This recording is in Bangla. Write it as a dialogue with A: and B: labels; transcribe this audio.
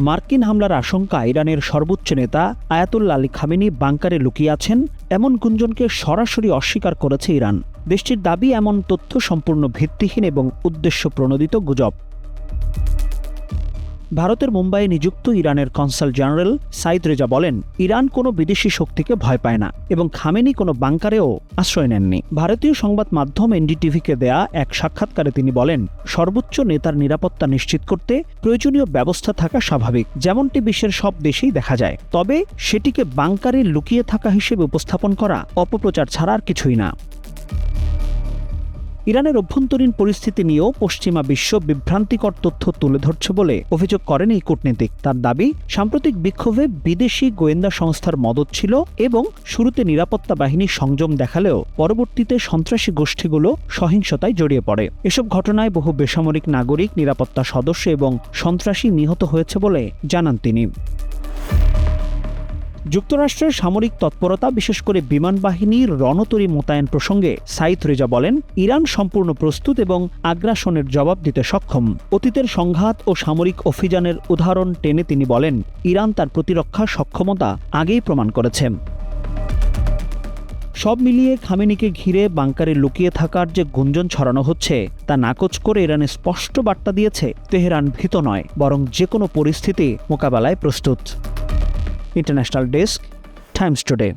A: মার্কিন হামলার আশঙ্কা ইরানের সর্বোচ্চ নেতা আয়াতুল্লাহ আলী খামেনি বাংকারে লুকিয়ে আছেন এমন গুঞ্জনকে সরাসরি অস্বীকার করেছে ইরান। দেশটির দাবি, এমন তথ্য সম্পূর্ণ ভিত্তিহীন এবং উদ্দেশ্য প্রণোদিত গুজব। ভারতের মুম্বাইয়ে নিযুক্ত ইরানের কনসাল জেনারেল সাইদ রেজা বলেন, ইরান কোনো বিদেশি শক্তিকে ভয় পায় না এবং খামেনি কোনো বাংকারেও আশ্রয় নেননি। ভারতীয় সংবাদ মাধ্যম এনডিটিভিকে দেয়া এক সাক্ষাৎকারে তিনি বলেন, সর্বোচ্চ নেতার নিরাপত্তা নিশ্চিত করতে প্রয়োজনীয় ব্যবস্থা থাকা স্বাভাবিক, যেমনটি বিশ্বের সব দেশেই দেখা যায়। তবে সেটিকে বাংকারে লুকিয়ে থাকা হিসেবে উপস্থাপন করা অপপ্রচার ছাড়া আর কিছুই না। ইরানের অভ্যন্তরীণ পরিস্থিতি নিয়েও পশ্চিমা বিশ্ব বিভ্রান্তিকর তথ্য তুলে ধরছে বলে অভিযোগ করেন এই কূটনীতিক। তার দাবি, সাম্প্রতিক বিক্ষোভে বিদেশি গোয়েন্দা সংস্থার মদত ছিল এবং শুরুতে নিরাপত্তা বাহিনী সংযম দেখালেও পরবর্তীতে সন্ত্রাসী গোষ্ঠীগুলো সহিংসতায় জড়িয়ে পড়ে। এসব ঘটনায় বহু বেসামরিক নাগরিক, নিরাপত্তা সদস্য এবং সন্ত্রাসী নিহত হয়েছে বলে জানান তিনি। যুক্তরাষ্ট্রের সামরিক তৎপরতা, বিশেষ করে বিমান বাহিনীর রণতরী মোতায়েন প্রসঙ্গে সাইদ রেজা বলেন, ইরান সম্পূর্ণ প্রস্তুত এবং আগ্রাসনের জবাব দিতে সক্ষম। অতীতের সংঘাত ও সামরিক অভিযানের উদাহরণ টেনে তিনি বলেন, ইরান তার প্রতিরক্ষা সক্ষমতা আগেই প্রমাণ করেছে। সব মিলিয়ে খামেনিকে ঘিরে বাংকারে লুকিয়ে থাকার যে গুঞ্জন ছড়ানো হচ্ছে তা নাকচ করে ইরানে স্পষ্ট বার্তা দিয়েছে, তেহরান ভীত নয়, বরং যে কোনো পরিস্থিতি মোকাবেলায় প্রস্তুত। International desk, Times today.